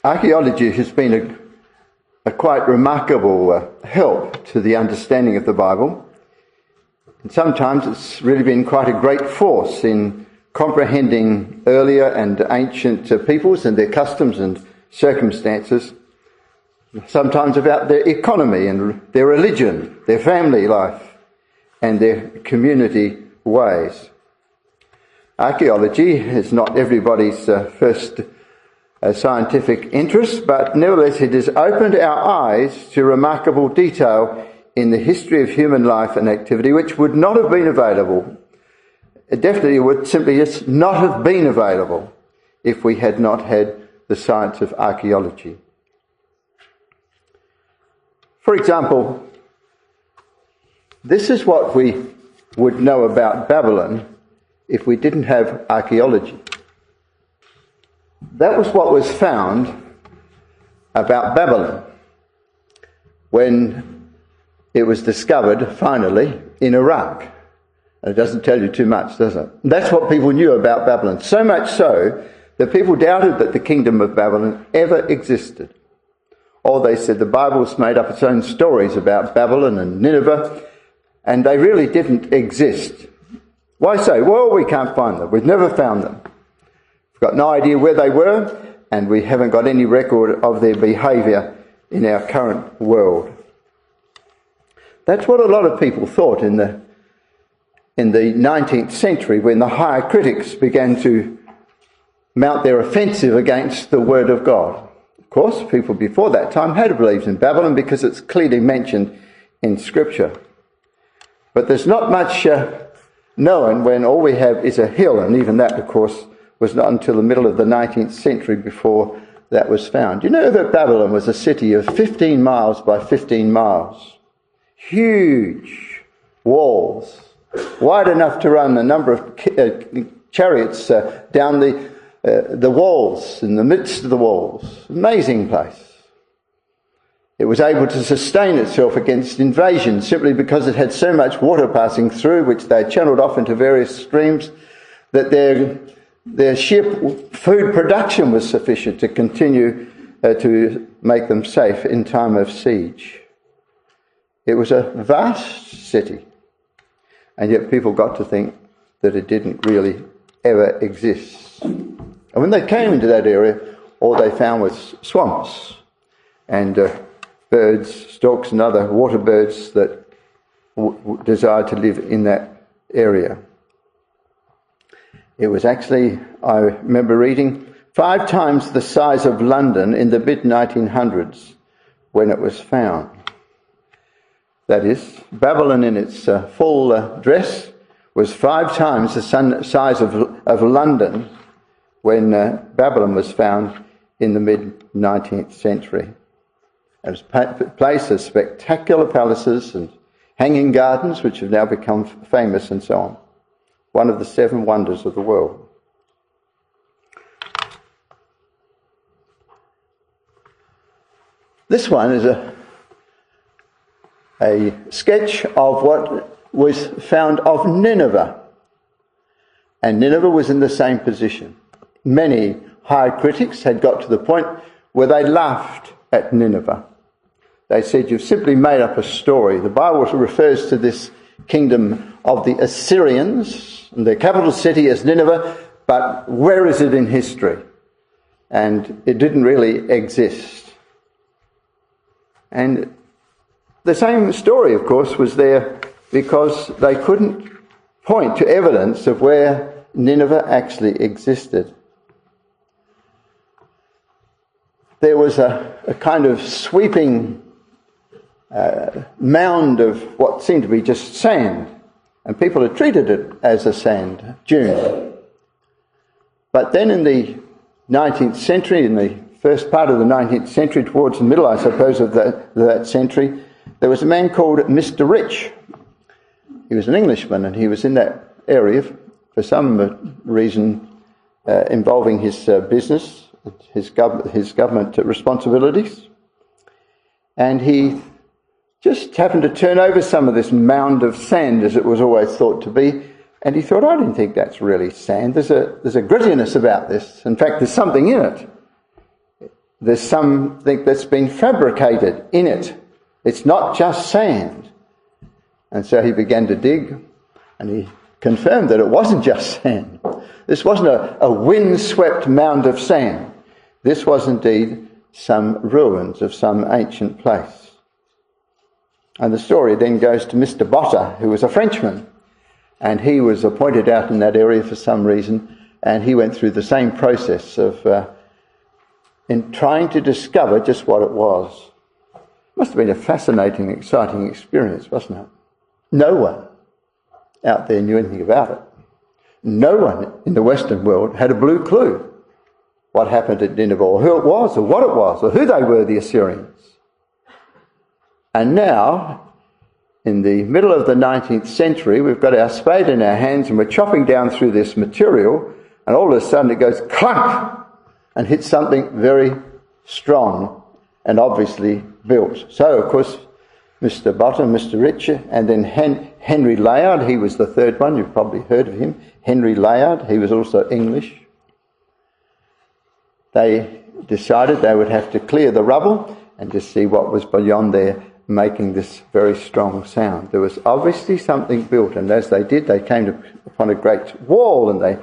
Archaeology has been a quite remarkable help to the understanding of the Bible. And sometimes it's really been quite a great force in comprehending earlier and ancient peoples and their customs and circumstances, sometimes about their economy and their religion, their family life and their community ways. Archaeology is not everybody's first scientific interest, but nevertheless it has opened our eyes to remarkable detail in the history of human life and activity which would not have been available. It definitely would simply just not have been available if we had not had the science of archaeology. For example, this is what we would know about Babylon if we didn't have archaeology. That was what was found about Babylon when it was discovered, finally, in Iraq. And it doesn't tell you too much, does it? That's what people knew about Babylon. So much so that people doubted that the kingdom of Babylon ever existed. Or they said the Bible's made up its own stories about Babylon and Nineveh, and they really didn't exist. Why so? Well, we can't find them. We've never found them. We've got no idea where they were, and we haven't got any record of their behaviour in our current world. That's what a lot of people thought in the 19th century, when the higher critics began to mount their offensive against the Word of God. Of course, people before that time had believed in Babylon because it's clearly mentioned in Scripture. But there's not much known when all we have is a hill, and even that, of course, was not until the middle of the 19th century before that was found. You know that Babylon was a city of 15 miles by 15 miles. Huge walls, wide enough to run a number of chariots down the walls, in the midst of the walls. Amazing place. It was able to sustain itself against invasion simply because it had so much water passing through, which they had channeled off into various streams, that their sheer food production was sufficient to continue to make them safe in time of siege. It was a vast city, and yet people got to think that it didn't really ever exist. And when they came into that area, all they found was swamps and birds, storks and other water birds that desired to live in that area. It was actually, I remember reading, 5 times the size of London in the mid-1900s when it was found. That is, Babylon in its full dress was 5 times the size of London when Babylon was found in the mid-19th century. It was a place of spectacular palaces and hanging gardens, which have now become famous and so on. One of the 7 wonders of the world. This one is a sketch of what was found of Nineveh. And Nineveh was in the same position. Many high critics had got to the point where they laughed at Nineveh. They said, you've simply made up a story. The Bible refers to this kingdom of the Assyrians, and their capital city is Nineveh, but where is it in history? And it didn't really exist. And the same story, of course, was there because they couldn't point to evidence of where Nineveh actually existed. There was a kind of sweeping mound of what seemed to be just sand, and people had treated it as a sand dune. But then in the 19th century, in the first part of the 19th century, towards the middle, I suppose, of that century, there was a man called Mr. Rich. He was an Englishman, and he was in that area for some reason involving his business, his government responsibilities. And he just happened to turn over some of this mound of sand, as it was always thought to be, and he thought, I don't think that's really sand. There's a grittiness about this. In fact, there's something in it. there's something that's been fabricated in it. It's not just sand. And so he began to dig, and he confirmed that it wasn't just sand. This wasn't a wind-swept mound of sand. This was indeed some ruins of some ancient place. And the story then goes to Mr. Botta, who was a Frenchman, and he was appointed out in that area for some reason, and he went through the same process of in trying to discover just what it was. It must have been a fascinating, exciting experience, wasn't it? No one out there knew anything about it. No one in the Western world had a blue clue what happened at Nineveh, or who it was, or what it was, or who they were, the Assyrians. And now, in the middle of the 19th century, we've got our spade in our hands and we're chopping down through this material, and all of a sudden it goes clunk and hits something very strong and obviously built. So, of course, Mr. Botta, Mr. Richer, and then Henry Layard, he was the third one, you've probably heard of him. Henry Layard, he was also English. They decided they would have to clear the rubble and just see what was beyond there, making this very strong sound. There was obviously something built, and as they did, they came upon a great wall, and they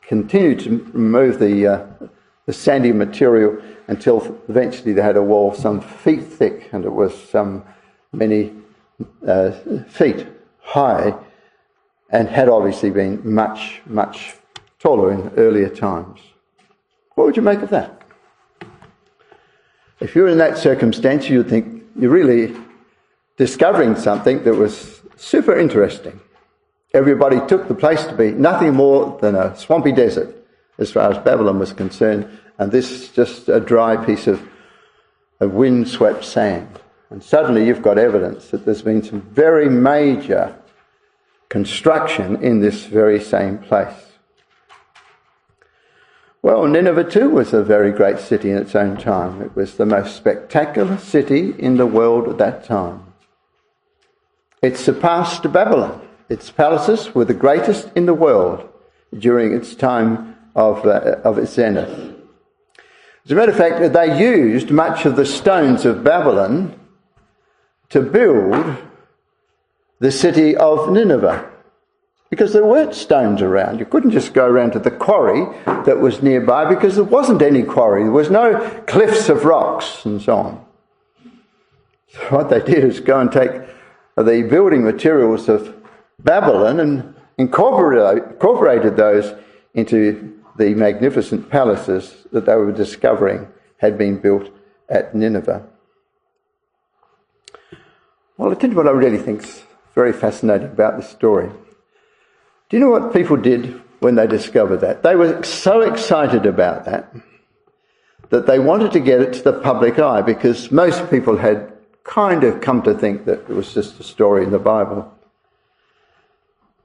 continued to remove the sandy material until eventually they had a wall some feet thick, and it was some many feet high, and had obviously been much, much taller in earlier times. What would you make of that? If you were in that circumstance, you'd think you're really discovering something that was super interesting. Everybody took the place to be nothing more than a swampy desert as far as Babylon was concerned, and this is just a dry piece of wind-swept sand. And suddenly you've got evidence that there's been some very major construction in this very same place. Well, Nineveh too was a very great city in its own time. It was the most spectacular city in the world at that time. It surpassed Babylon. Its palaces were the greatest in the world during its time of its zenith. As a matter of fact, they used much of the stones of Babylon to build the city of Nineveh, because there weren't stones around. You couldn't just go around to the quarry that was nearby, because there wasn't any quarry. There was no cliffs of rocks and so on. So what they did is go and take the building materials of Babylon and incorporated those into the magnificent palaces that they were discovering had been built at Nineveh. Well, I tell you what I really think is very fascinating about this story. Do you know what people did when they discovered that? They were so excited about that they wanted to get it to the public eye, because most people had kind of come to think that it was just a story in the Bible.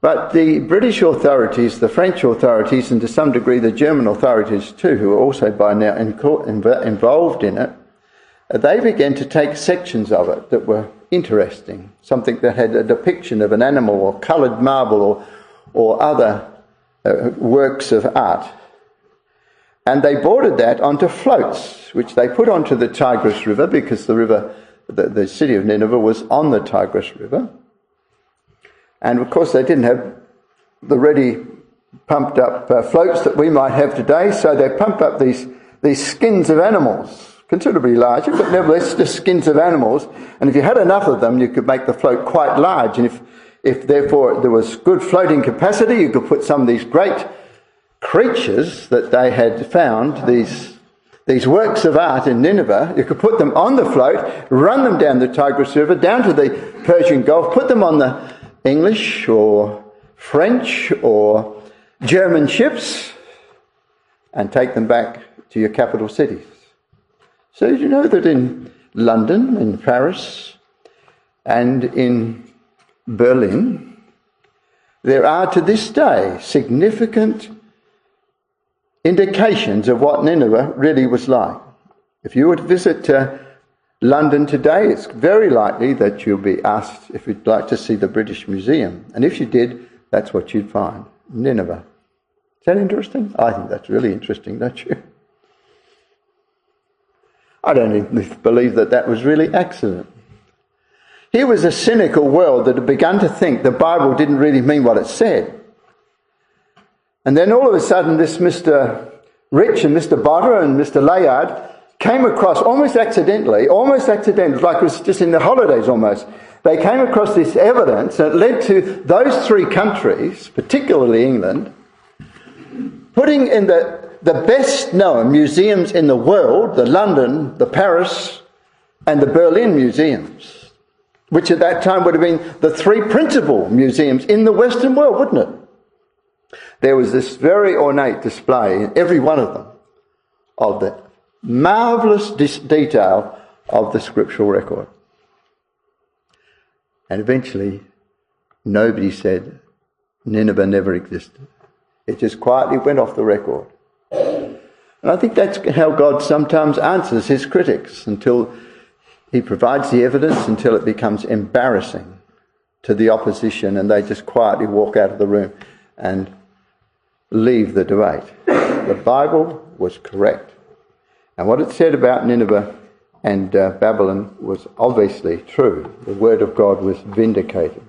But the British authorities, the French authorities, and to some degree the German authorities too, who were also by now involved in it, they began to take sections of it that were interesting, something that had a depiction of an animal or coloured marble or other works of art. And they boarded that onto floats, which they put onto the Tigris River, because the city of Nineveh was on the Tigris River. And of course they didn't have the ready pumped up floats that we might have today, so they pumped up these skins of animals, considerably larger, but nevertheless just skins of animals. And if you had enough of them, you could make the float quite large. And if therefore there was good floating capacity, you could put some of these great creatures that they had found, these works of art in Nineveh, you could put them on the float, run them down the Tigris River, down to the Persian Gulf, put them on the English or French or German ships, and take them back to your capital cities. So did you know that in London, in Paris, and in Berlin, there are to this day significant indications of what Nineveh really was like. If you were to visit London today, it's very likely that you'll be asked if you'd like to see the British Museum. And if you did, that's what you'd find, Nineveh. Is that interesting? I think that's really interesting, don't you? I don't even believe that that was really accident. Here was a cynical world that had begun to think the Bible didn't really mean what it said. And then all of a sudden this Mr. Rich and Mr. Botter and Mr. Layard came across almost accidentally, like it was just in the holidays almost. They came across this evidence that led to those three countries, particularly England, putting in the best known museums in the world, the London, the Paris and the Berlin museums, which at that time would have been the three principal museums in the Western world, wouldn't it? There was this very ornate display in every one of them of the marvellous detail of the scriptural record. And eventually, nobody said Nineveh never existed. It just quietly went off the record. And I think that's how God sometimes answers his critics, until he provides the evidence, until it becomes embarrassing to the opposition and they just quietly walk out of the room and leave the debate. The Bible was correct. And what it said about Nineveh and Babylon was obviously true. The word of God was vindicated.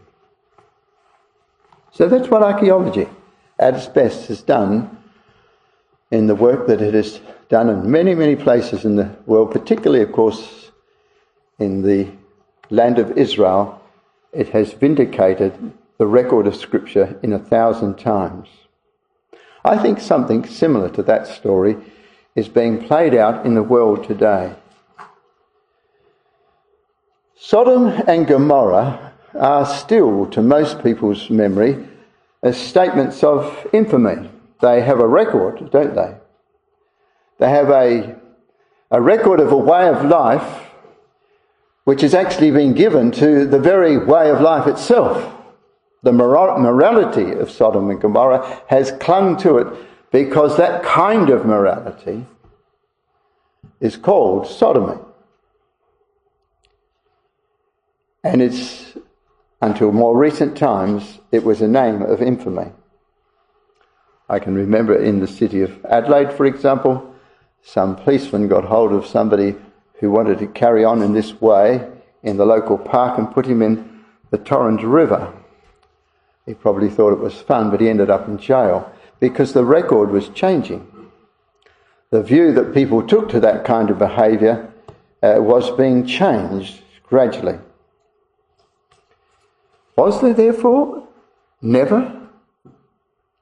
So that's what archaeology, at its best, has done in the work that it has done in many, many places in the world, particularly, of course, in the land of Israel. It has vindicated the record of Scripture in 1,000 times. I think something similar to that story is being played out in the world today. Sodom and Gomorrah are still, to most people's memory, as statements of infamy. They have a record, don't they? They have a record of a way of life which has actually been given to the very way of life itself. The morality of Sodom and Gomorrah has clung to it because that kind of morality is called sodomy. And it's, until more recent times, it was a name of infamy. I can remember in the city of Adelaide, for example, some policemen got hold of somebody who wanted to carry on in this way in the local park and put him in the Torrens River. He probably thought it was fun, but he ended up in jail because the record was changing. The view that people took to that kind of behaviour was being changed gradually. Was there therefore never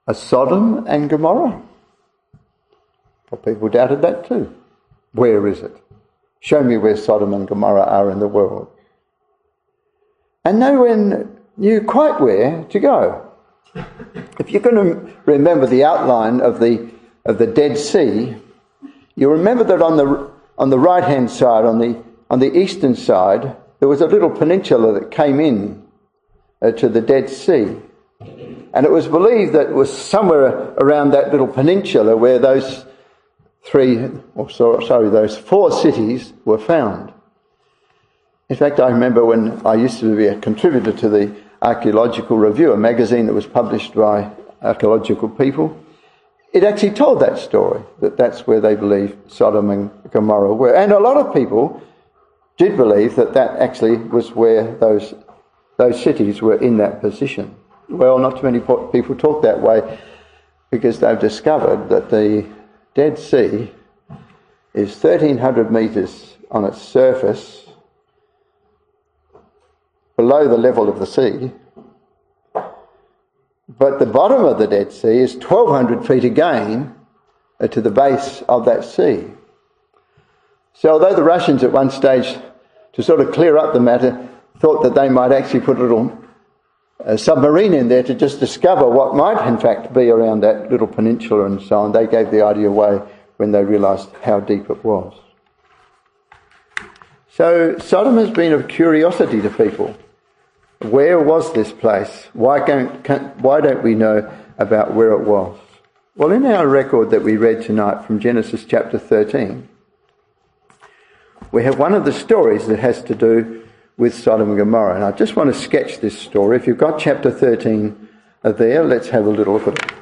a Sodom and Gomorrah? Well, people doubted that too. Where is it? Show me where Sodom and Gomorrah are in the world. And no one knew quite where to go. If you're going to remember the outline of the Dead Sea, you remember that on the right-hand side, on the eastern side, there was a little peninsula that came in to the Dead Sea. And it was believed that it was somewhere around that little peninsula where those those four cities were found. In fact, I remember when I used to be a contributor to the Archaeological Review, a magazine that was published by archaeological people, it actually told that story, that that's where they believed Sodom and Gomorrah were. And a lot of people did believe that that actually was where those cities were in that position. Well, not too many people talk that way because they've discovered that the Dead Sea is 1,300 metres on its surface, below the level of the sea, but the bottom of the Dead Sea is 1,200 feet again to the base of that sea. So although the Russians at one stage, to sort of clear up the matter, thought that they might actually put a little submarine in there to just discover what might in fact be around that little peninsula and so on, they gave the idea away when they realised how deep it was. So Sodom has been of curiosity to people. Where was this place? Why don't we know about where it was? Well, in our record that we read tonight from Genesis chapter 13, we have one of the stories that has to do with Sodom and Gomorrah. And I just want to sketch this story. If you've got chapter 13 there, let's have a little look at it.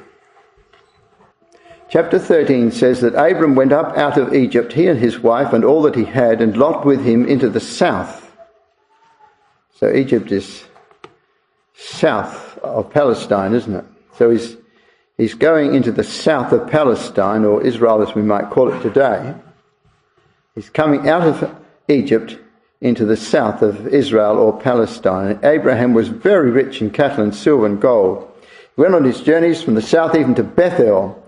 Chapter 13 says that Abram went up out of Egypt, he and his wife and all that he had, and Lot with him into the south. So Egypt is south of Palestine, isn't it? So he's going into the south of Palestine, or Israel as we might call it today. He's coming out of Egypt into the south of Israel or Palestine. Abraham was very rich in cattle and silver and gold. He went on his journeys from the south even to Bethel,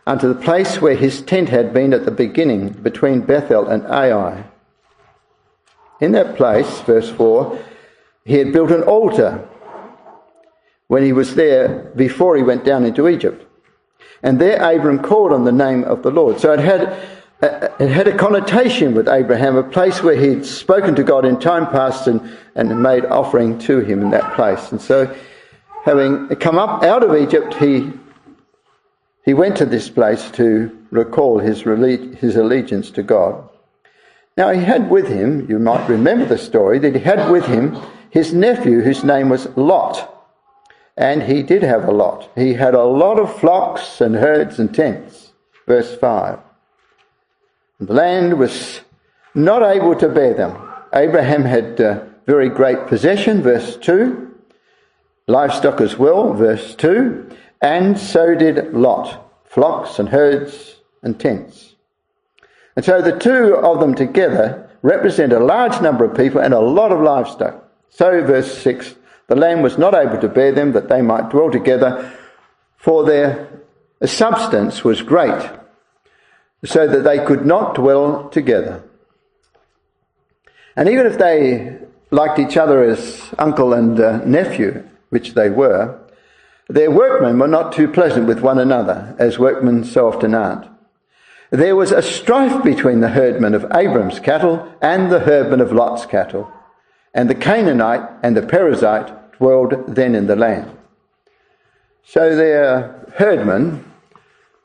unto the place where his tent had been at the beginning, between Bethel and Ai. In that place, verse 4, he had built an altar when he was there before he went down into Egypt. And there Abram called on the name of the Lord. So it had a connotation with Abraham, a place where he'd spoken to God in time past and made offering to him in that place. And so having come up out of Egypt, he went to this place to recall his allegiance to God. Now he had with him, you might remember the story, that he had with him his nephew whose name was Lot. And he did have a lot. He had a lot of flocks and herds and tents. Verse 5. The land was not able to bear them. Abraham had very great possession, verse 2. Livestock as well, verse 2. And so did Lot, flocks and herds and tents. And so the two of them together represent a large number of people and a lot of livestock. So, verse 6, the land was not able to bear them, that they might dwell together, for their substance was great, so that they could not dwell together. And even if they liked each other as uncle and nephew, which they were, their workmen were not too pleasant with one another, as workmen so often aren't. There was a strife between the herdmen of Abram's cattle and the herdmen of Lot's cattle. And the Canaanite and the Perizzite dwelled then in the land. So their herdmen,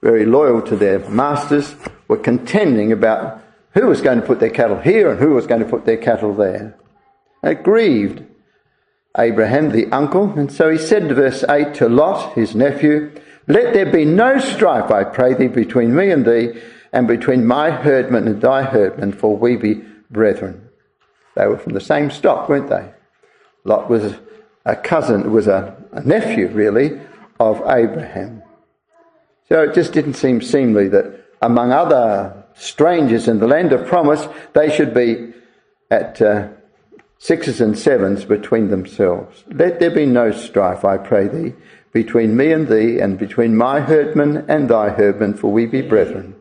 very loyal to their masters, were contending about who was going to put their cattle here and who was going to put their cattle there. It grieved Abraham, the uncle, and so he said to verse 8 to Lot, his nephew, "Let there be no strife, I pray thee, between me and thee, and between my herdmen and thy herdmen, for we be brethren." They were from the same stock, weren't they? Lot was a cousin, was a nephew, really, of Abraham. So it just didn't seem seemly that among other strangers in the land of promise, they should be at sixes and sevens between themselves. Let there be no strife, I pray thee, between me and thee, and between my herdmen and thy herdmen, for we be brethren.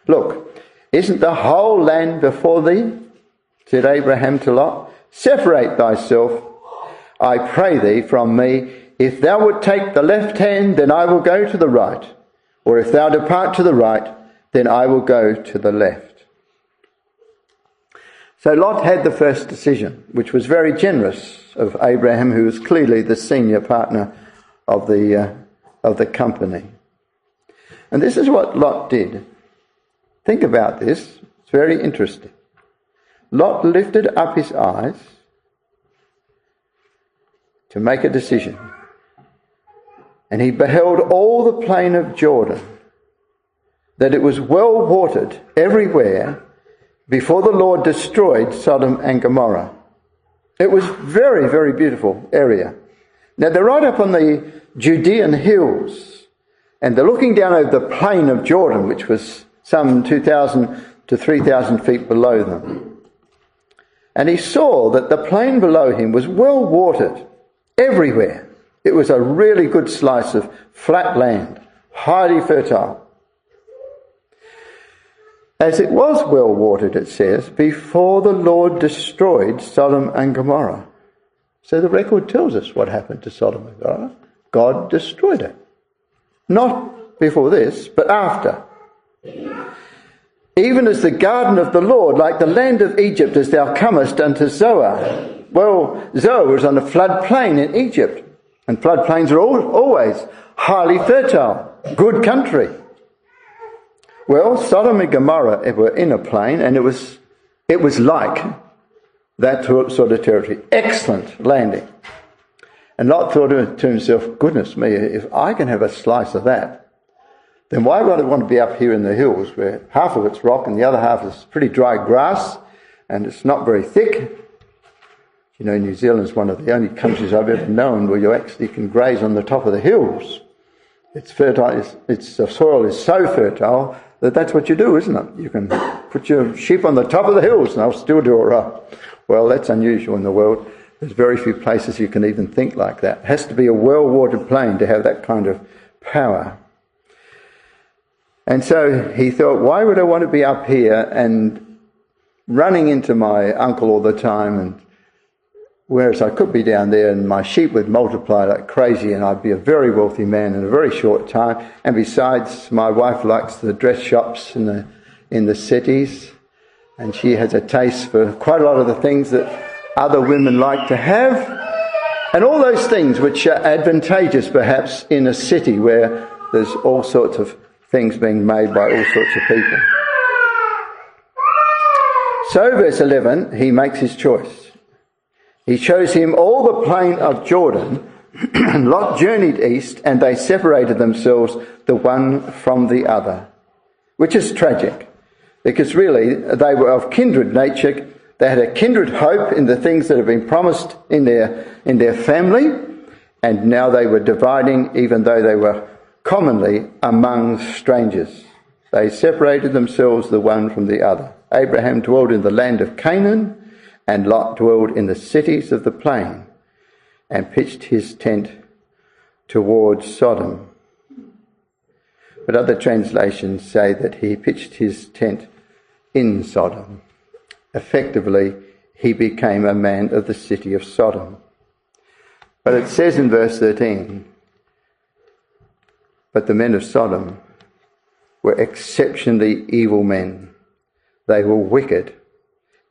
Look, isn't the whole land before thee? Said Abraham to Lot, "Separate thyself, I pray thee, from me. If thou wilt take the left hand, then I will go to the right. Or if thou depart to the right, then I will go to the left." So Lot had the first decision, which was very generous of Abraham, who was clearly the senior partner of the company. And this is what Lot did. Think about this. It's very interesting. Lot lifted up his eyes to make a decision. And he beheld all the plain of Jordan, that it was well watered everywhere before the Lord destroyed Sodom and Gomorrah. It was very, very beautiful area. Now they're right up on the Judean hills, and they're looking down over the plain of Jordan, which was some 2,000 to 3,000 feet below them. And he saw that the plain below him was well watered everywhere. It was a really good slice of flat land, highly fertile. As it was well watered, it says, before the Lord destroyed Sodom and Gomorrah. So the record tells us what happened to Sodom and Gomorrah. God destroyed it. Not before this, but after. Even as the garden of the Lord, like the land of Egypt, as thou comest unto Zoar. Well, Zoar was on a floodplain in Egypt. And floodplains are always highly fertile, good country. Well, Sodom and Gomorrah were in a plain, and it was like that sort of territory. Excellent landing. And Lot thought to himself, goodness me, if I can have a slice of that, then why would I want to be up here in the hills where half of it's rock and the other half is pretty dry grass and it's not very thick? You know, New Zealand is one of the only countries I've ever known where you actually can graze on the top of the hills. It's fertile. The soil is so fertile that that's what you do, isn't it? You can put your sheep on the top of the hills and they'll still do all right. Well, that's unusual in the world. There's very few places you can even think like that. It has to be a well-watered plain to have that kind of power. And so he thought, why would I want to be up here and running into my uncle all the time, and whereas I could be down there and my sheep would multiply like crazy and I'd be a very wealthy man in a very short time. And besides, my wife likes the dress shops in the cities, and she has a taste for quite a lot of the things that other women like to have, and all those things which are advantageous perhaps in a city where there's all sorts of things being made by all sorts of people. So verse 11, he makes his choice. He shows him all the plain of Jordan, and Lot journeyed east, and they separated themselves the one from the other, which is tragic, because really they were of kindred nature. They had a kindred hope in the things that had been promised in their family, and now they were dividing, even though they were commonly among strangers. They separated themselves the one from the other. Abraham dwelled in the land of Canaan, and Lot dwelled in the cities of the plain, and pitched his tent towards Sodom. But other translations say that he pitched his tent in Sodom. Effectively, he became a man of the city of Sodom. But it says in verse 13, but the men of Sodom were exceptionally evil men. They were wicked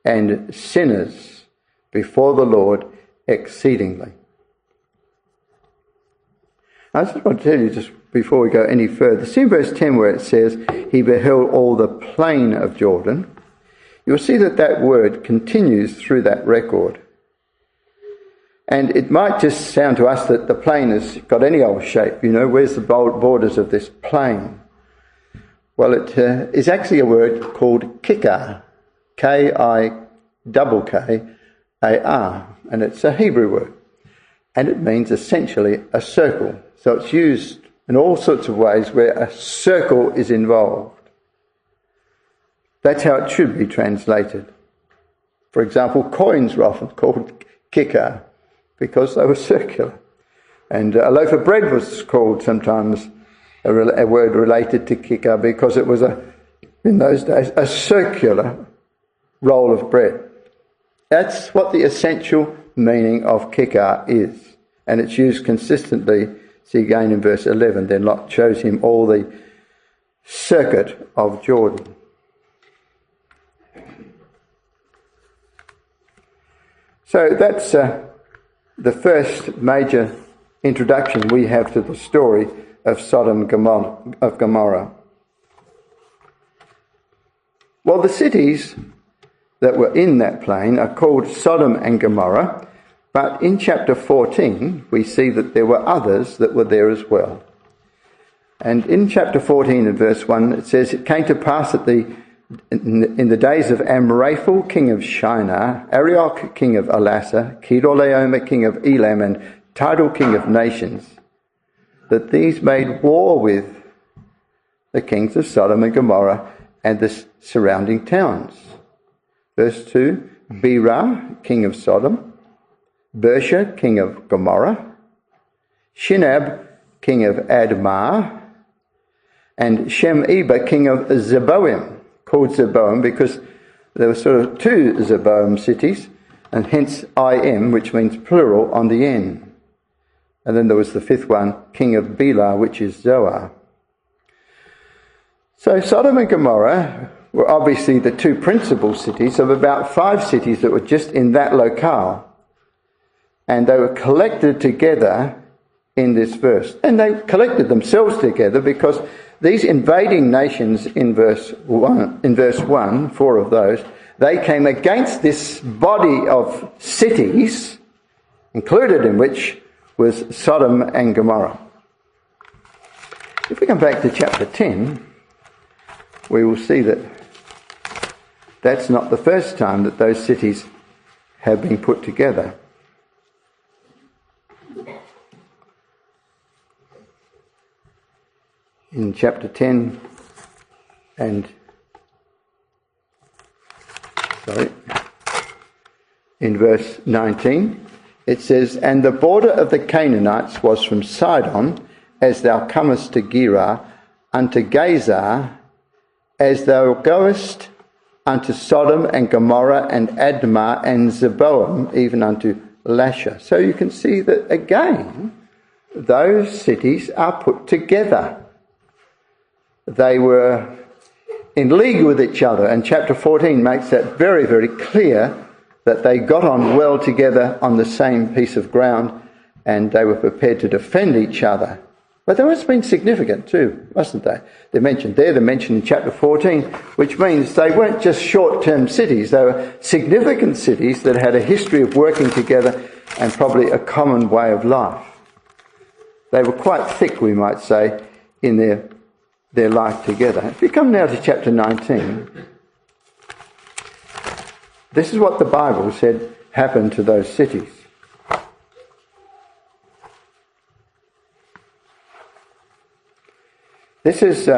and sinners before the Lord exceedingly. I just want to tell you, just before we go any further, see in verse 10 where it says, he beheld all the plain of Jordan. You'll see that that word continues through that record. And it might just sound to us that the plain has got any old shape. You know, where's the borders of this plain? Well, it is actually a word called kikar, K-I-K-K-A-R, and it's a Hebrew word. And it means essentially a circle. So it's used in all sorts of ways where a circle is involved. That's how it should be translated. For example, coins were often called kikar because they were circular. And a loaf of bread was called sometimes a word related to kikar because it was, in those days, a circular roll of bread. That's what the essential meaning of kikar is. And it's used consistently. See again in verse 11, then Lot shows him all the circuit of Jordan. So that's the first major introduction we have to the story of Sodom of Gomorrah. Well, the cities that were in that plain are called Sodom and Gomorrah, but in chapter 14 we see that there were others that were there as well. And in chapter 14 and verse 1 it says, it came to pass that in the days of Amraphel, king of Shinar, Arioch, king of Elasa, Kedorlaomer, king of Elam, and Tidal, king of nations, that these made war with the kings of Sodom and Gomorrah and the surrounding towns. Verse 2, Bera, king of Sodom, Bersha, king of Gomorrah, Shinab, king of Admah, and Shem-Eber, king of Zeboim, called Zeboim because there were sort of two Zeboim cities, and hence I-M, which means plural, on the end. And then there was the fifth one, king of Bela, which is Zoar. So Sodom and Gomorrah were obviously the two principal cities of about 5 cities that were just in that locale. And they were collected together in this verse. And they collected themselves together because these invading nations in verse 1, 4 of those, they came against this body of cities, included in which was Sodom and Gomorrah. If we come back to chapter 10, we will see that that's not the first time that those cities have been put together. In chapter 10 and in verse 19, it says, "And the border of the Canaanites was from Sidon, as thou comest to Gerar, unto Gazer, as thou goest unto Sodom and Gomorrah and Admah and Zeboim, even unto Lasha." So you can see that again, those cities are put together. They were in league with each other, and chapter 14 makes that very, very clear, that they got on well together on the same piece of ground, and they were prepared to defend each other. But they must have been significant too, mustn't they? They're mentioned in chapter 14, which means they weren't just short-term cities. They were significant cities that had a history of working together and probably a common way of life. They were quite thick, we might say, in their life together. If you come now to chapter 19, this is what the Bible said happened to those cities. This is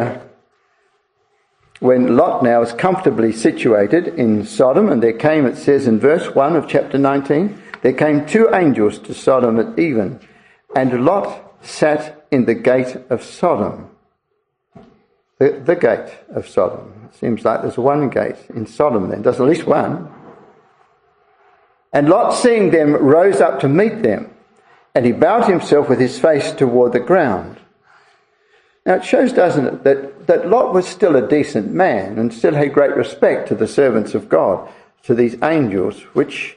when Lot now is comfortably situated in Sodom, and there came, it says in verse 1 of chapter 19, there came 2 angels to Sodom at even, and Lot sat in the gate of Sodom. The gate of Sodom. It seems like there's one gate in Sodom then. There's at least one. And Lot, seeing them, rose up to meet them, and he bowed himself with his face toward the ground. Now it shows, doesn't it, that Lot was still a decent man and still had great respect to the servants of God, to these angels, which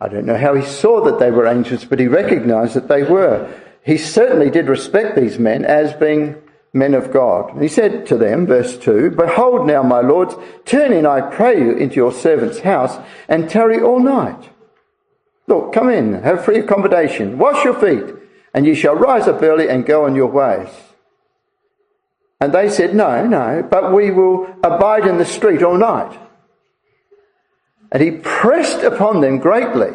I don't know how he saw that they were angels, but he recognised that they were. He certainly did respect these men as being men of God. He said to them, verse 2, "Behold now, my lords, turn in, I pray you, into your servant's house, and tarry all night. Look, come in, have free accommodation, wash your feet, and ye shall rise up early and go on your ways." And they said, No, but we will abide in the street all night. And he pressed upon them greatly,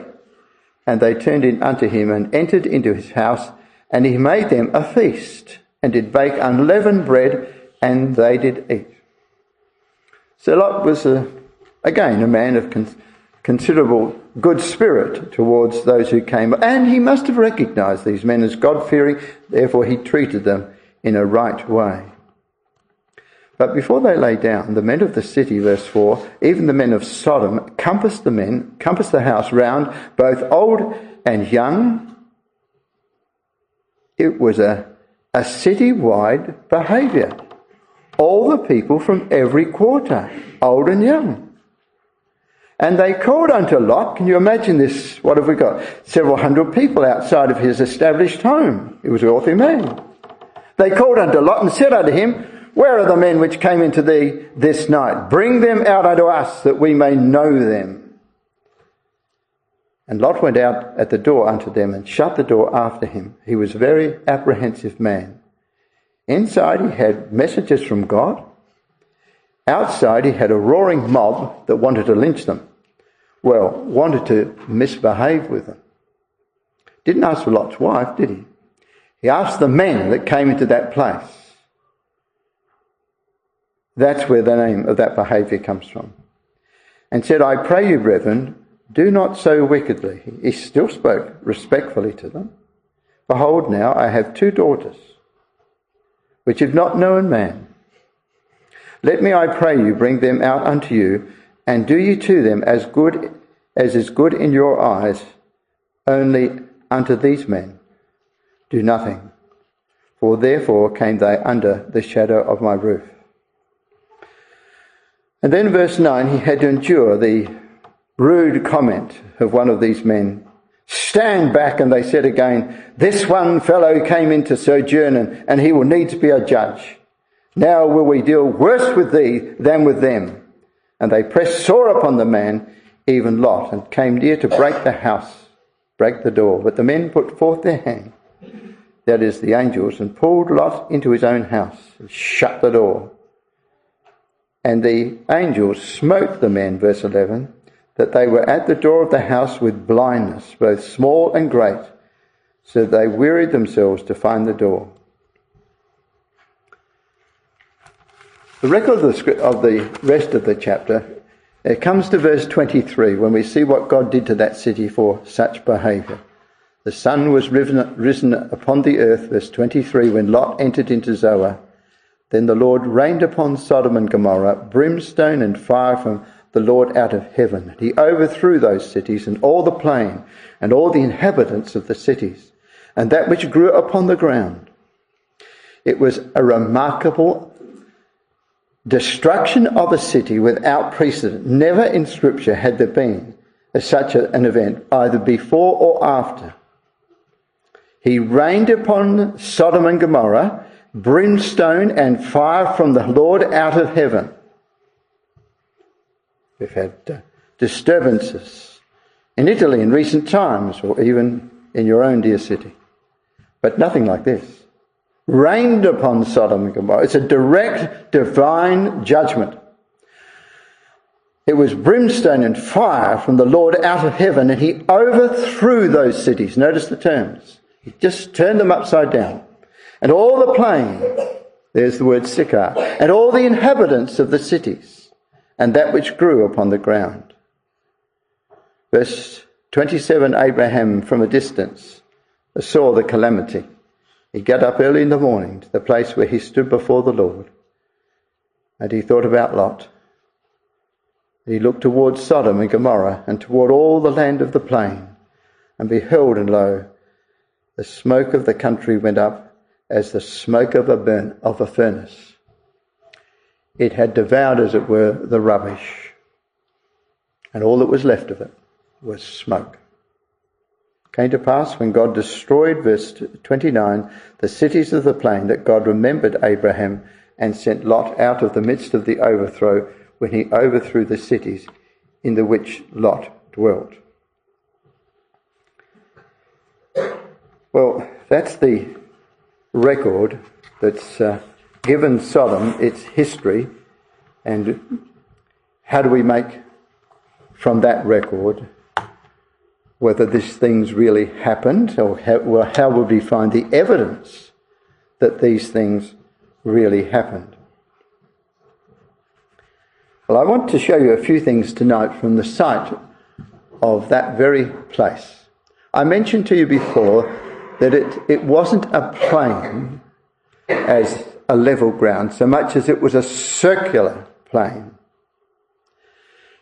and they turned in unto him, and entered into his house, and he made them a feast, and did bake unleavened bread, and they did eat. So Lot was, again, a man of considerable good spirit towards those who came. And he must have recognised these men as God-fearing, therefore he treated them in a right way. But before they lay down, the men of the city, verse 4, even the men of Sodom, compassed the house round, both old and young. It was a city-wide behaviour. All the people from every quarter, old and young. And they called unto Lot. Can you imagine this? What have we got? Several hundred people outside of his established home. He was a wealthy man. They called unto Lot and said unto him, "Where are the men which came into thee this night? Bring them out unto us, that we may know them." And Lot went out at the door unto them, and shut the door after him. He was a very apprehensive man. Inside he had messengers from God. Outside he had a roaring mob that wanted to lynch them. Well, wanted to misbehave with them. Didn't ask for Lot's wife, did he? He asked the men that came into that place. That's where the name of that behaviour comes from. And said, "I pray you, brethren, do not so wickedly." He still spoke respectfully to them. "Behold now, I have 2 daughters, which have not known man. Let me, I pray you, bring them out unto you, and do ye to them as is good in your eyes. Only unto these men do nothing, for therefore came they under the shadow of my roof." And then verse 9, he had to endure the rude comment of one of these men. "Stand back," and they said again, "This one fellow came in to sojourn, and he will needs be a judge. Now will we deal worse with thee than with them." And they pressed sore upon the man, even Lot, and came near to break the door. But the men put forth their hand. that is the angels, and pulled Lot into his own house and shut the door. And the angels smote the men, verse 11, that they were at the door of the house with blindness, both small and great, so they wearied themselves to find the door. The record of the rest of the chapter, it comes to verse 23, when we see what God did to that city for such behaviour. The sun was risen upon the earth, verse 23, when Lot entered into Zoar. Then the Lord rained upon Sodom and Gomorrah brimstone and fire from the Lord out of heaven. He overthrew those cities and all the plain and all the inhabitants of the cities and that which grew upon the ground. It was a remarkable destruction of a city without precedent. Never in Scripture had there been such an event, either before or after. He rained upon Sodom and Gomorrah brimstone and fire from the Lord out of heaven. We've had disturbances in Italy in recent times, or even in your own dear city. But nothing like this. Rained upon Sodom and Gomorrah. It's a direct divine judgment. It was brimstone and fire from the Lord out of heaven, and he overthrew those cities. Notice the terms. He just turned them upside down. And all the plain, there's the word Sychar, and all the inhabitants of the cities, and that which grew upon the ground. Verse 27, Abraham from a distance saw the calamity. He got up early in the morning to the place where he stood before the Lord, and he thought about Lot. He looked towards Sodom and Gomorrah and toward all the land of the plain, and beheld, and lo, the smoke of the country went up as the smoke of a furnace. It had devoured, as it were, the rubbish, and all that was left of it was smoke. It came to pass when God destroyed, verse 29, the cities of the plain, that God remembered Abraham and sent Lot out of the midst of the overthrow, when he overthrew the cities in the which Lot dwelt. Well, that's the record that's given Sodom its history, and how do we make from that record whether these things really happened, or how would we find the evidence that these things really happened? Well, I want to show you a few things tonight from the site of that very place. I mentioned to you before that it wasn't a plain as a level ground so much as it was a circular plain.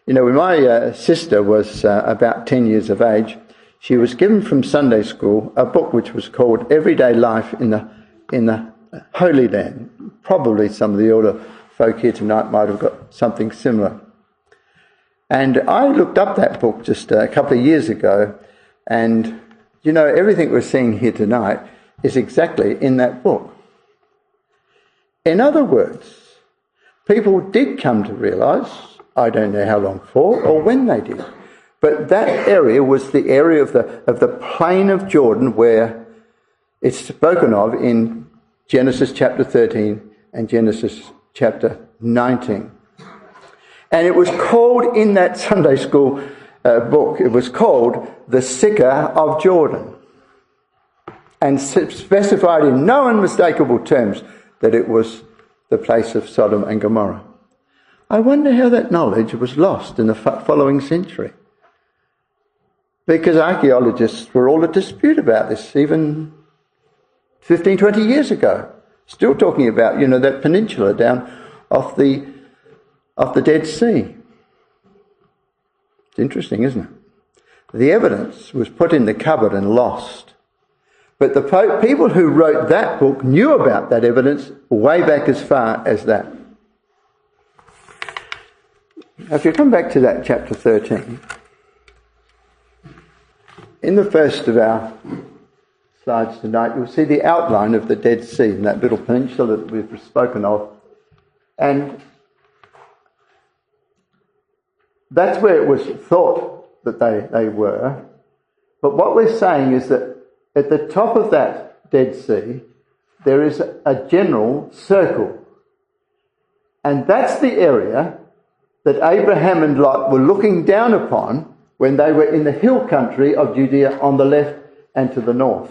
You know, when my sister was about 10 years of age, she was given from Sunday school a book which was called Everyday Life in the Holy Land. Probably some of the older folk here tonight might have got something similar. And I looked up that book just a couple of years ago, and you know, everything we're seeing here tonight is exactly in that book. In other words, people did come to realise, I don't know how long for or when they did, but that area was the area of the plain of Jordan where it's spoken of in Genesis chapter 13 and Genesis chapter 19. And it was called in that Sunday school book, it was called the Sychar of Jordan, and specified in no unmistakable terms that it was the place of Sodom and Gomorrah. I wonder how that knowledge was lost in the following century, because archaeologists were all at dispute about this even 15, 20 years ago, still talking about, you know, that peninsula down off the Dead Sea. It's interesting, isn't it? The evidence was put in the cupboard and lost. But the people who wrote that book knew about that evidence way back as far as that. Now, if you come back to that chapter 13, in the first of our slides tonight, you'll see the outline of the Dead Sea and that little peninsula that we've spoken of. And that's where it was thought that they were. But what we're saying is that at the top of that Dead Sea, there is a general circle. And that's the area that Abraham and Lot were looking down upon when they were in the hill country of Judea on the left and to the north.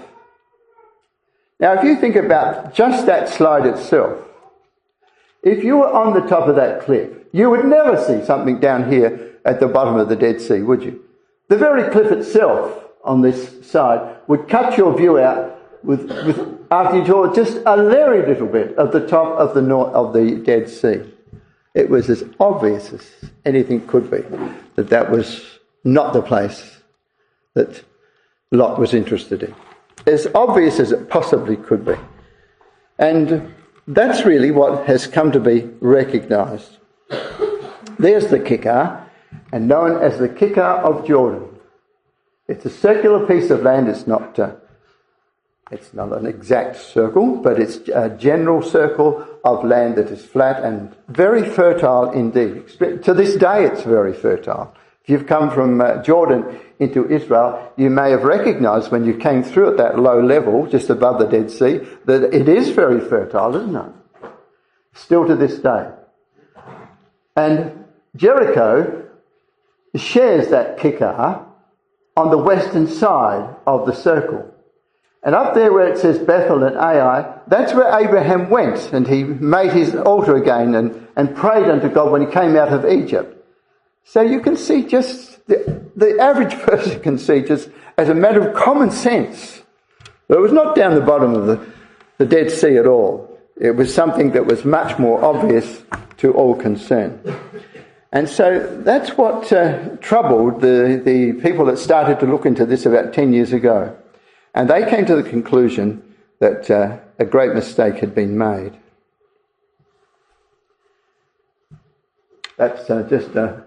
Now, if you think about just that slide itself, if you were on the top of that cliff, you would never see something down here at the bottom of the Dead Sea, would you? The very cliff itself on this side would cut your view out with after you saw just a very little bit of the top of the Dead Sea. It was as obvious as anything could be that was not the place that Lot was interested in. As obvious as it possibly could be. And that's really what has come to be recognised. There's the Kikar, and known as the Kikar of Jordan. It's a circular piece of land. It's not an exact circle, but it's a general circle of land that is flat and very fertile indeed. To this day, it's very fertile. If you've come from Jordan into Israel, you may have recognised when you came through at that low level, just above the Dead Sea, that it is very fertile, isn't it? Still to this day. And Jericho shares that Kikar on the western side of the circle. And up there where it says Bethel and Ai, that's where Abraham went, and he made his altar again and prayed unto God when he came out of Egypt. So you can see just, the average person can see just as a matter of common sense, that it was not down the bottom of the Dead Sea at all. It was something that was much more obvious to all concerned. And so that's what troubled the people that started to look into this about 10 years ago. And they came to the conclusion that a great mistake had been made. That's just a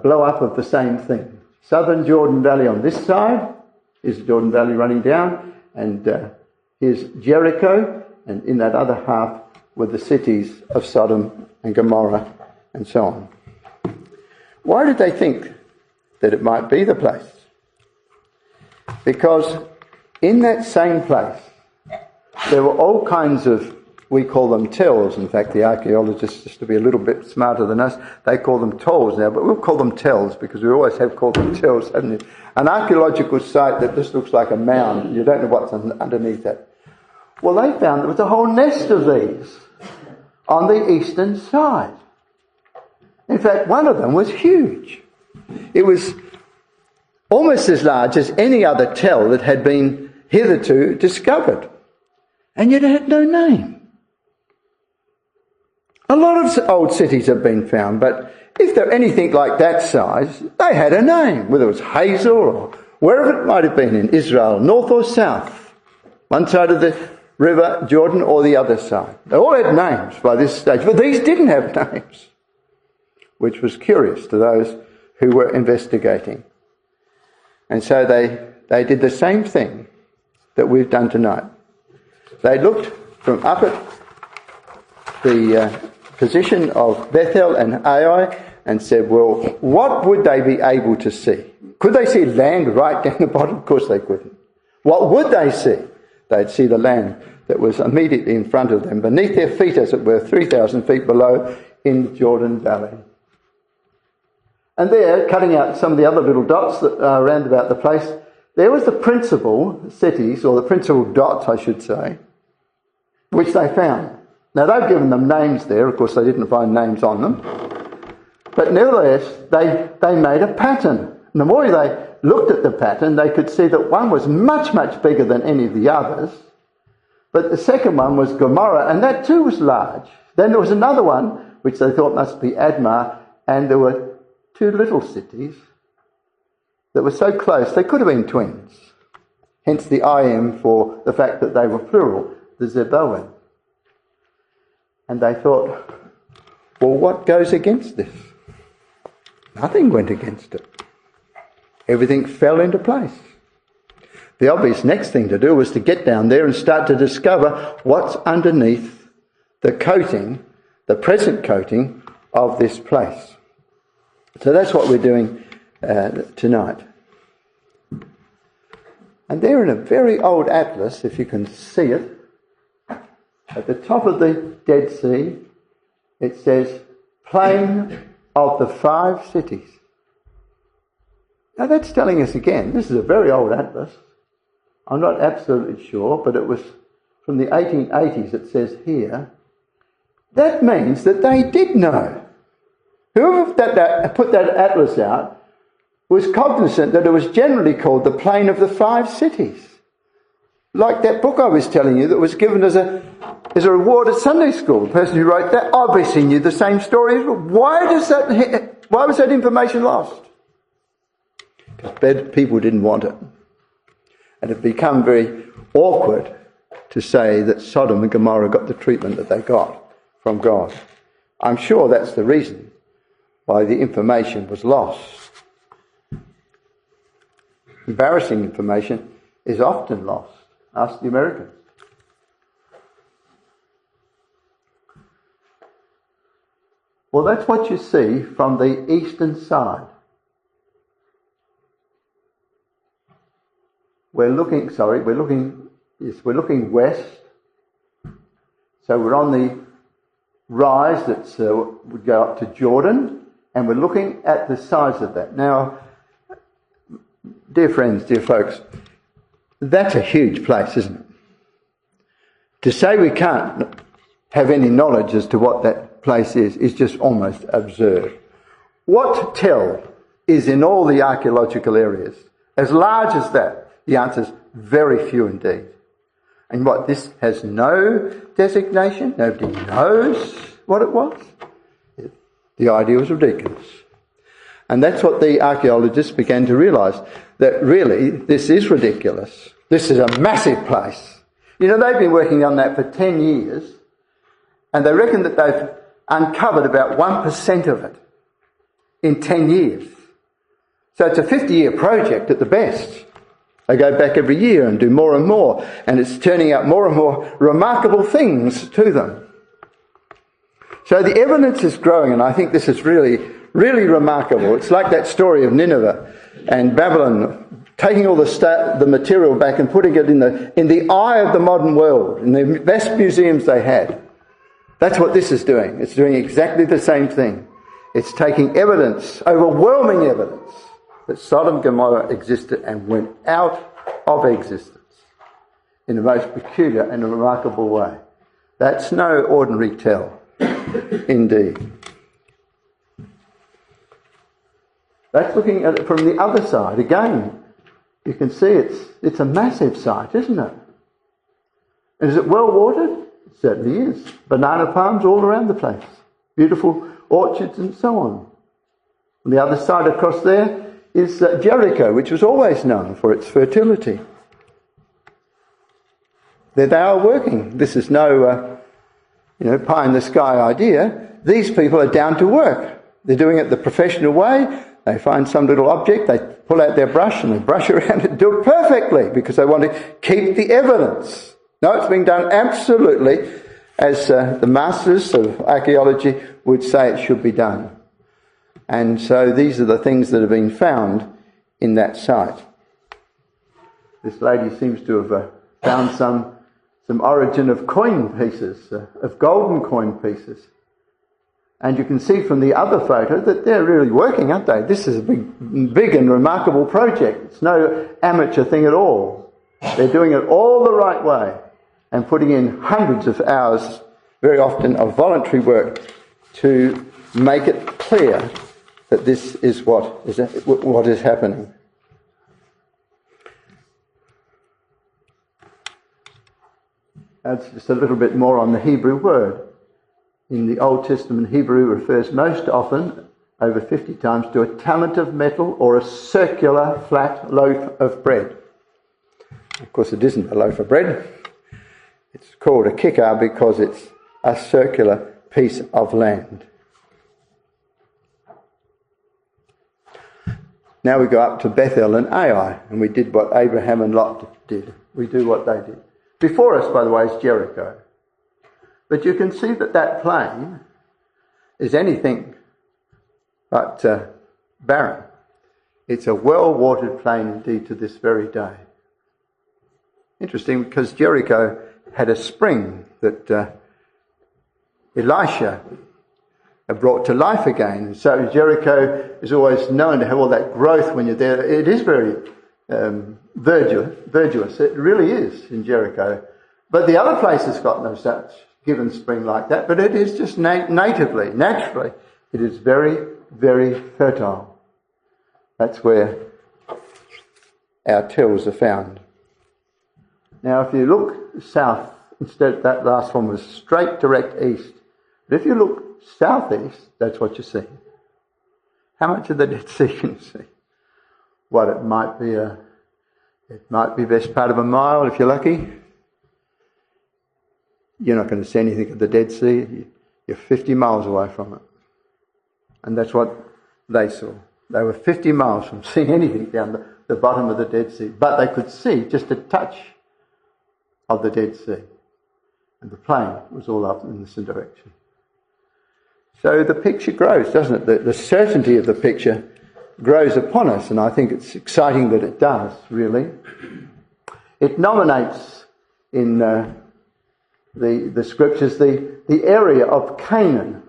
blow-up of the same thing. Southern Jordan Valley on this side is Jordan Valley running down, and here's Jericho, and in that other half were the cities of Sodom and Gomorrah and so on. Why did they think that it might be the place? Because in that same place, there were all kinds of, we call them tells. In fact, the archaeologists, just to be a little bit smarter than us, they call them tolls now, but we'll call them tells because we always have called them tells, haven't we? An archaeological site that just looks like a mound. You don't know what's underneath it. Well, they found there was a whole nest of these on the eastern side. In fact, one of them was huge. It was almost as large as any other tell that had been hitherto discovered. And yet it had no name. A lot of old cities have been found, but if they're anything like that size, they had a name, whether it was Hazel or wherever it might have been in Israel, north or south, one side of the river Jordan or the other side. They all had names by this stage, but these didn't have names, which was curious to those who were investigating. And so they did the same thing that we've done tonight. They looked from up at the position of Bethel and Ai and said, well, what would they be able to see? Could they see land right down the bottom? Of course they couldn't. What would they see? They'd see the land that was immediately in front of them, beneath their feet, as it were, 3,000 feet below in Jordan Valley. And there, cutting out some of the other little dots that are around about the place, there was the principal cities, or the principal dots, I should say, which they found. Now, they've given them names there. Of course, they didn't find names on them. But nevertheless, they made a pattern. And the more they looked at the pattern, they could see that one was much, much bigger than any of the others. But the second one was Gomorrah, and that too was large. Then there was another one, which they thought must be Admah, and there were two little cities that were so close they could have been twins. Hence the IM for the fact that they were plural, the Zeboim. And they thought, well, what goes against this? Nothing went against it. Everything fell into place. The obvious next thing to do was to get down there and start to discover what's underneath the coating, the present coating of this place. So that's what we're doing tonight. And there in a very old atlas, if you can see it, at the top of the Dead Sea, it says, Plain of the 5 cities. Now that's telling us again, this is a very old atlas. I'm not absolutely sure, but it was from the 1880s, it says here. That means that they did know. Whoever put that atlas out was cognizant that it was generally called the Plain of the 5 cities. Like that book I was telling you that was given as a reward at Sunday school. The person who wrote that obviously knew the same story. Why was that information lost? Because people didn't want it. And it become very awkward to say that Sodom and Gomorrah got the treatment that they got from God. I'm sure that's the reason why the information was lost. Embarrassing information is often lost. Ask the Americans. Well, that's what you see from the eastern side. We're looking west. So we're on the rise that would go up to Jordan, and we're looking at the size of that. Now, dear friends, dear folks, that's a huge place, isn't it? To say we can't have any knowledge as to what that place is just almost absurd. What tell is in all the archaeological areas? As large as that, the answer is very few indeed. And what, this has no designation? Nobody knows what it was? The idea was ridiculous. And that's what the archaeologists began to realise, that really this is ridiculous. This is a massive place. You know, they've been working on that for 10 years, and they reckon that they've uncovered about 1% of it in 10 years. So it's a 50-year project at the best. They go back every year and do more and more, and it's turning out more and more remarkable things to them. So the evidence is growing, and I think this is really, really remarkable. It's like that story of Nineveh and Babylon taking all the material back and putting it in the eye of the modern world, in the best museums they had. That's what this is doing. It's doing exactly the same thing. It's taking evidence, overwhelming evidence, that Sodom and Gomorrah existed and went out of existence in the most peculiar and remarkable way. That's no ordinary tell, indeed. That's looking at it from the other side. Again, you can see it's a massive site, isn't it? And is it well watered? It certainly is. Banana palms all around the place. Beautiful orchards and so on. On the other side across there is Jericho, which was always known for its fertility. There they are working. This is no pie-in-the-sky idea. These people are down to work. They're doing it the professional way. They find some little object, they pull out their brush and they brush around it and do it perfectly because they want to keep the evidence. No, it's being done absolutely as the masters of archaeology would say it should be done. And so these are the things that have been found in that site. This lady seems to have found some origin of coin pieces, of golden coin pieces. And you can see from the other photo that they're really working, aren't they? This is a big and remarkable project. It's no amateur thing at all. They're doing it all the right way and putting in hundreds of hours, very often of voluntary work, to make it clear that this is what is happening. That's just a little bit more on the Hebrew word. In the Old Testament, Hebrew refers most often, over 50 times, to a talent of metal or a circular flat loaf of bread. Of course, it isn't a loaf of bread. It's called a kikar because it's a circular piece of land. Now we go up to Bethel and Ai, and we did what Abraham and Lot did. We do what they did. Before us, by the way, is Jericho. But you can see that plain is anything but barren. It's a well-watered plain indeed to this very day. Interesting, because Jericho had a spring that Elisha brought to life again. So Jericho is always known to have all that growth when you're there. It is very verdurous. It really is in Jericho. But the other place has got no such given spring like that. But it is just naturally, it is very, very fertile. That's where our tills are found. Now, if you look south, instead that last one was straight direct east. But if you look southeast, that's what you see. How much of the Dead Sea can you see? What, it might be best part of a mile if you're lucky. You're not going to see anything of the Dead Sea. You're 50 miles away from it. And that's what they saw. They were 50 miles from seeing anything down the bottom of the Dead Sea. But they could see just a touch of the Dead Sea. And the plain was all up in this direction. So the picture grows, doesn't it? The certainty of the picture grows upon us, and I think it's exciting that it does, really. It nominates in the scriptures the area of Canaan,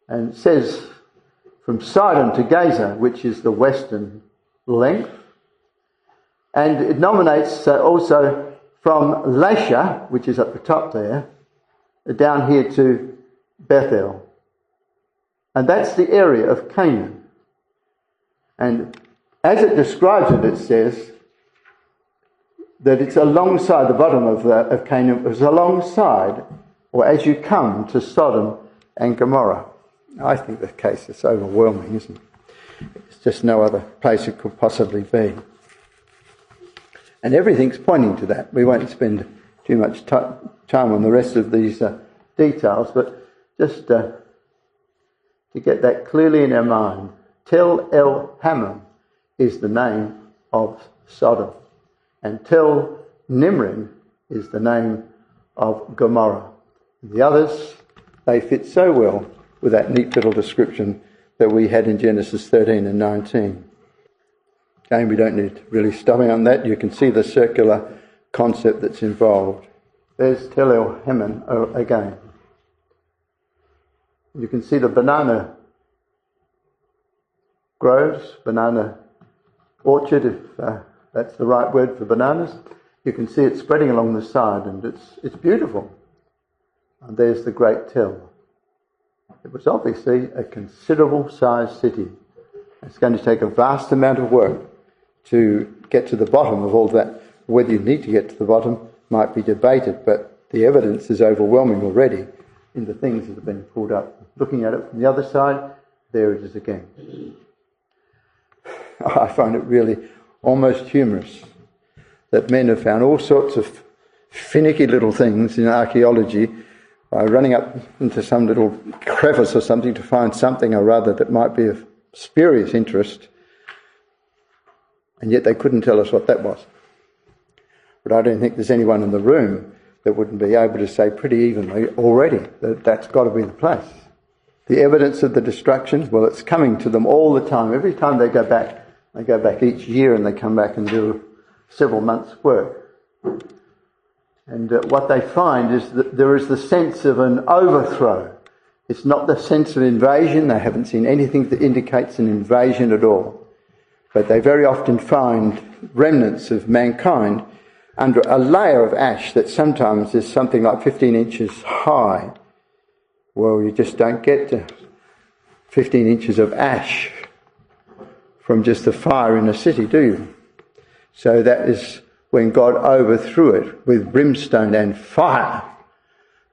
and it says from Sodom to Gaza, which is the western length, and it nominates also from Lasha, which is at the top there, down here to Bethel. And that's the area of Canaan. And as it describes it, it says that it's alongside the bottom of Canaan. It was alongside, or as you come to Sodom and Gomorrah. I think the case is overwhelming, isn't it? It's just no other place it could possibly be. And everything's pointing to that. We won't spend too much time on the rest of these details, but just to get that clearly in our mind, Tel El Hammam is the name of Sodom, and Tel Nimrim is the name of Gomorrah. The others, they fit so well with that neat little description that we had in Genesis 13 and 19. Again, we don't need to really stop on that. You can see the circular concept that's involved. There's Tel El Hammam again. You can see the banana groves, banana orchard, if that's the right word for bananas. You can see it spreading along the side, and it's beautiful. And there's the Great Tel. It was obviously a considerable sized city. It's going to take a vast amount of work to get to the bottom of all that. Whether you need to get to the bottom might be debated, but the evidence is overwhelming already in the things that have been pulled up. Looking at it from the other side, there it is again. I find it really almost humorous that men have found all sorts of finicky little things in archaeology by running up into some little crevice or something to find something or other that might be of spurious interest, and yet they couldn't tell us what that was. But I don't think there's anyone in the room that wouldn't be able to say pretty evenly already that that's got to be the place. The evidence of the destruction, well, it's coming to them all the time. Every time they go back each year and they come back and do several months' work. And what they find is that there is the sense of an overthrow. It's not the sense of invasion. They haven't seen anything that indicates an invasion at all. But they very often find remnants of mankind under a layer of ash that sometimes is something like 15 inches high. Well, you just don't get to 15 inches of ash from just the fire in a city, do you? So that is when God overthrew it with brimstone and fire.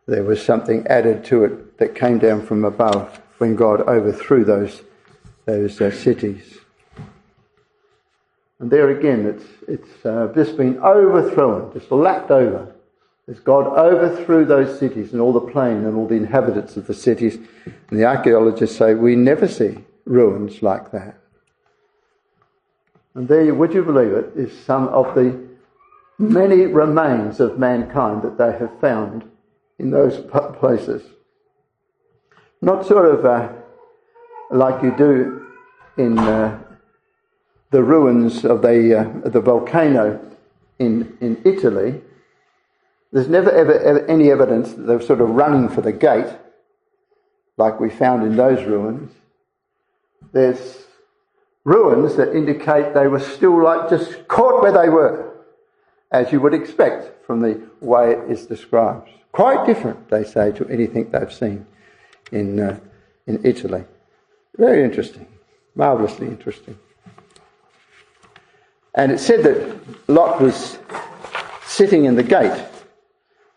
There was something added to it that came down from above when God overthrew those cities. And there again, it's just been overthrown, just lapped over. As God overthrew those cities and all the plain and all the inhabitants of the cities. And the archaeologists say, we never see ruins like that. And there, would you believe it, is some of the many remains of mankind that they have found in those places. Not sort of like you do in the ruins of the volcano in Italy, there's never ever any evidence that they were sort of running for the gate like we found in those ruins. There's ruins that indicate they were still like just caught where they were, as you would expect from the way it is described. Quite different, they say, to anything they've seen in Italy. Very interesting, marvellously interesting. And it said that Lot was sitting in the gate.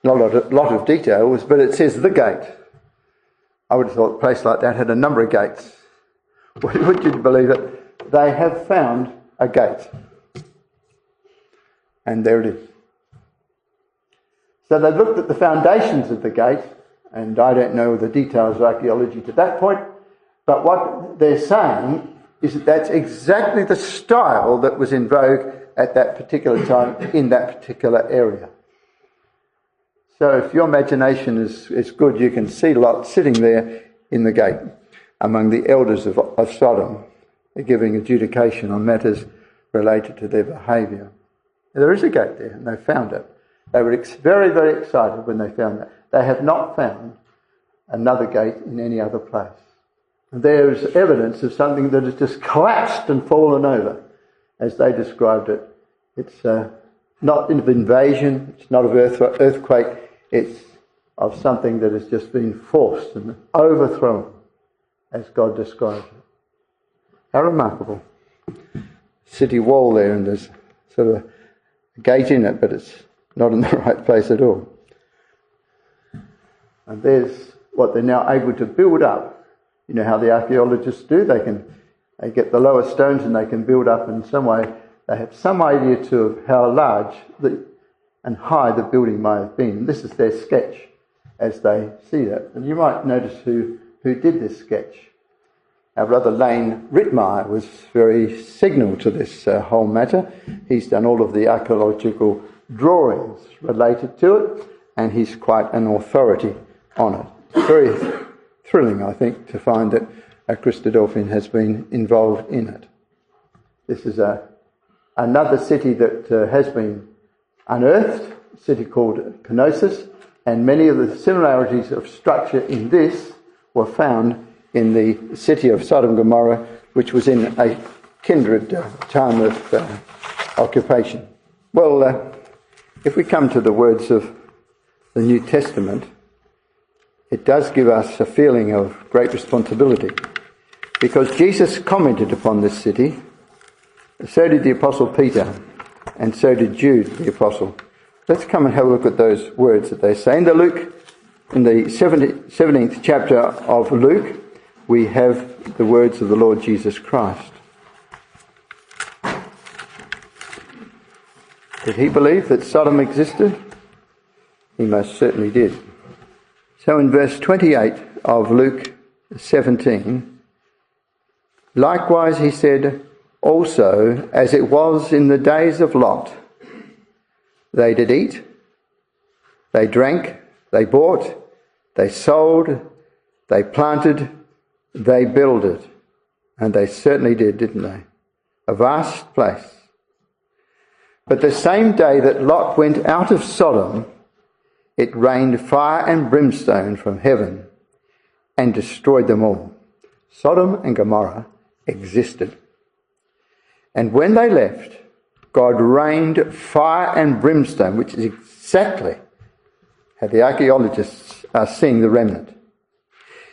Not a lot of details, but it says the gate. I would have thought a place like that had a number of gates. Would you believe it? They have found a gate. And there it is. So they looked at the foundations of the gate, and I don't know the details of archaeology to that point, but what they're saying is that that's exactly the style that was in vogue at that particular time in that particular area. So if your imagination is good, you can see Lot sitting there in the gate among the elders of Sodom, giving adjudication on matters related to their behaviour. There is a gate there, and they found it. They were very, very excited when they found that. They have not found another gate in any other place. And there is evidence of something that has just collapsed and fallen over, as they described it. It's not of invasion, it's not of earthquake, it's of something that has just been forced and overthrown, as God describes it. How remarkable. City wall there, and there's sort of a gate in it, but it's not in the right place at all. And there's what they're now able to build up. You know how the archaeologists do? They get the lower stones and they can build up in some way. They have some idea too of how large and high the building might have been. This is their sketch as they see that. And you might notice who did this sketch. Our brother Lane Rittmeyer was very signal to this whole matter. He's done all of the archaeological drawings related to it, and he's quite an authority on it. It's very thrilling, I think, to find that a Christadelphian has been involved in it. This is another city that has been unearthed, a city called Knossos, and many of the similarities of structure in this were found in the city of Sodom and Gomorrah, which was in a kindred time of occupation. Well, if we come to the words of the New Testament, it does give us a feeling of great responsibility, because Jesus commented upon this city, so did the Apostle Peter, and so did Jude the Apostle. Let's come and have a look at those words that they say. In the 17th chapter of Luke, we have the words of the Lord Jesus Christ. Did he believe that Sodom existed? He most certainly did. So in verse 28 of Luke 17, likewise he said, also, as it was in the days of Lot, they did eat, they drank, they bought, they sold, they planted, they builded. And they certainly did, didn't they? A vast place. But the same day that Lot went out of Sodom, it rained fire and brimstone from heaven and destroyed them all. Sodom and Gomorrah existed. And when they left, God rained fire and brimstone, which is exactly how the archaeologists are seeing the remnant.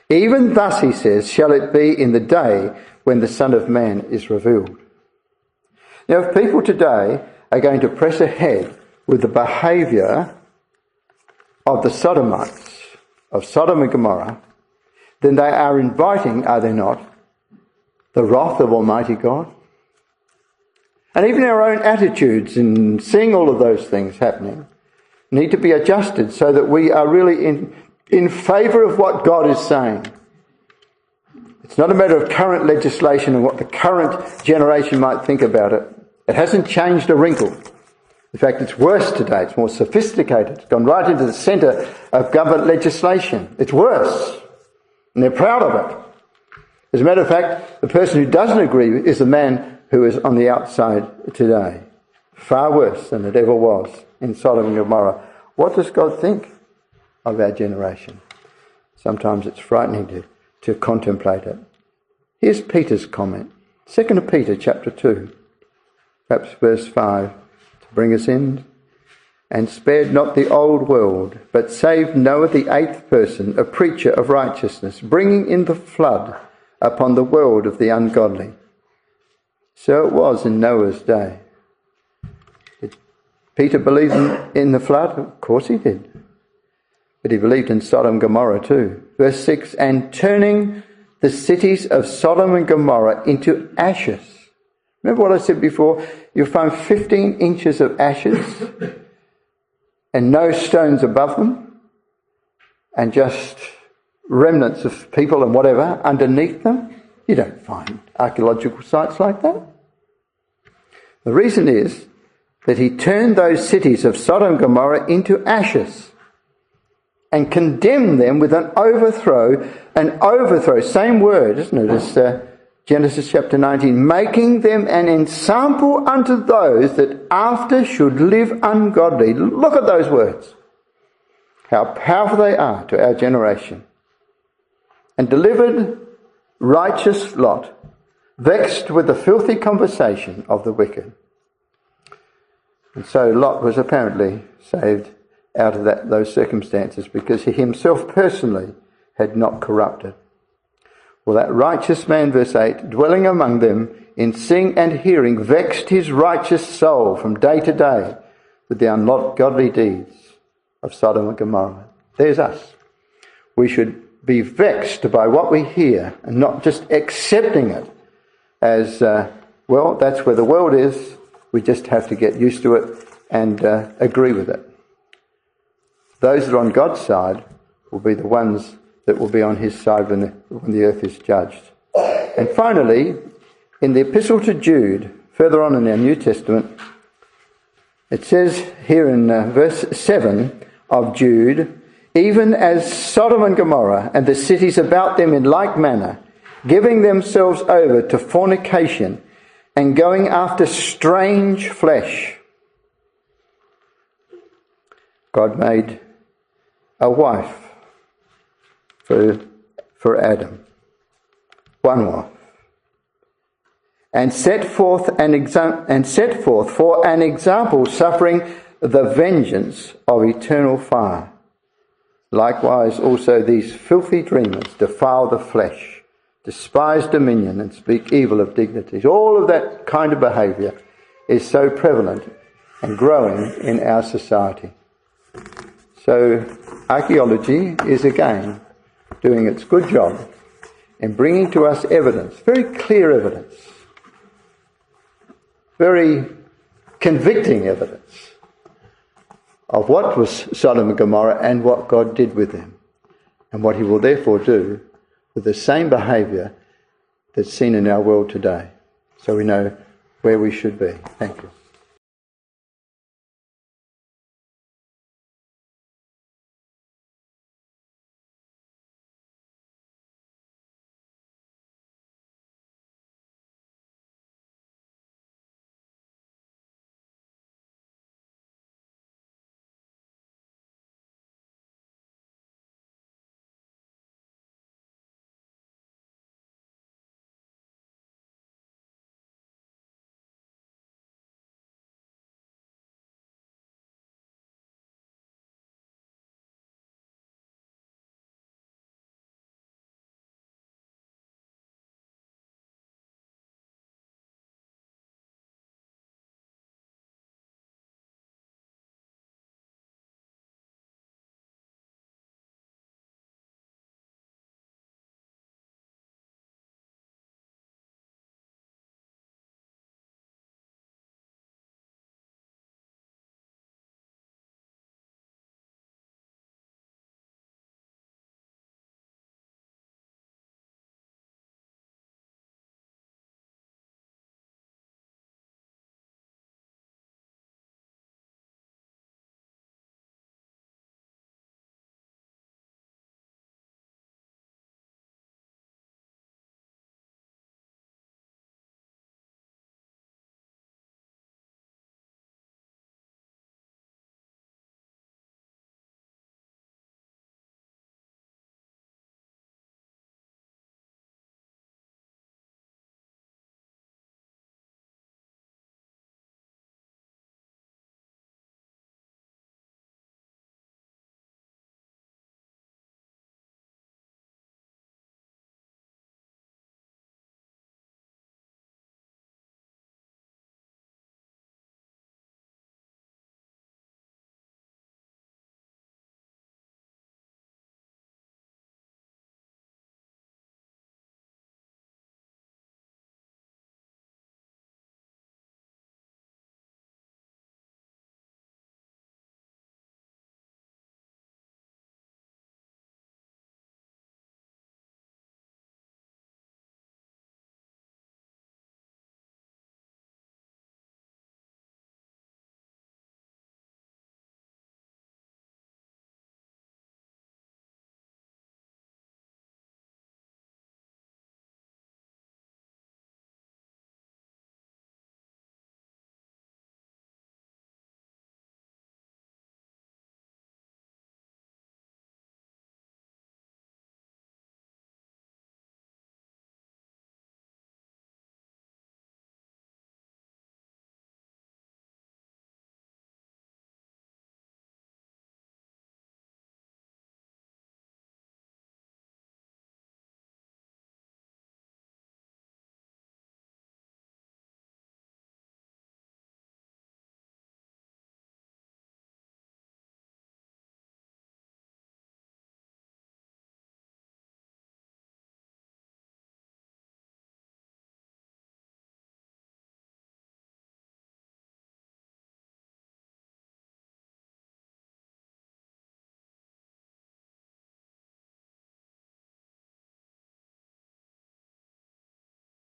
Even thus, he says, shall it be in the day when the Son of Man is revealed. Now, if people today are going to press ahead with the behaviour of the Sodomites, of Sodom and Gomorrah, then they are inviting, are they not, the wrath of Almighty God? And even our own attitudes in seeing all of those things happening need to be adjusted so that we are really in favour of what God is saying. It's not a matter of current legislation and what the current generation might think about it. It hasn't changed a wrinkle. In fact, it's worse today. It's more sophisticated. It's gone right into the centre of government legislation. It's worse. And they're proud of it. As a matter of fact, the person who doesn't agree is the man who is on the outside today. far worse than it ever was in Sodom and Gomorrah. What does God think of our generation? Sometimes it's frightening to contemplate it. Here's Peter's comment. 2 Peter chapter 2, perhaps verse 5, to bring us in. And spared not the old world, but saved Noah the eighth person, a preacher of righteousness, bringing in the flood upon the world of the ungodly. So it was in Noah's day. Did Peter believe in the flood? Of course he did. But he believed in Sodom and Gomorrah too. Verse 6, and turning the cities of Sodom and Gomorrah into ashes. Remember what I said before? You'll find 15 inches of ashes and no stones above them, and just remnants of people and whatever underneath them. You don't find archaeological sites like that. The reason is that he turned those cities of Sodom and Gomorrah into ashes and condemned them with an overthrow, same word, isn't it, as Genesis chapter 19, making them an ensample unto those that after should live ungodly. Look at those words. How powerful they are to our generation. And delivered righteous Lot, vexed with the filthy conversation of the wicked. And so Lot was apparently saved out of those circumstances because he himself personally had not corrupted. Well, that righteous man, verse 8, dwelling among them in seeing and hearing, vexed his righteous soul from day to day with the ungodly deeds of Sodom and Gomorrah. There's us. We should be vexed by what we hear and not just accepting it as, well, that's where the world is. We just have to get used to it and agree with it. Those that are on God's side will be the ones that will be on his side when the earth is judged. And finally, in the Epistle to Jude, further on in our New Testament, it says here in verse 7 of Jude, even as Sodom and Gomorrah and the cities about them in like manner, giving themselves over to fornication and going after strange flesh. God made a wife for Adam, one wife, and set forth for an example, suffering the vengeance of eternal fire. Likewise, also these filthy dreamers defile the flesh, despise dominion, and speak evil of dignities. All of that kind of behaviour is so prevalent and growing in our society. So archaeology is again doing its good job in bringing to us evidence, very clear evidence, very convicting evidence of what was Sodom and Gomorrah and what God did with them, and what he will therefore do with the same behaviour that's seen in our world today, so we know where we should be. Thank you.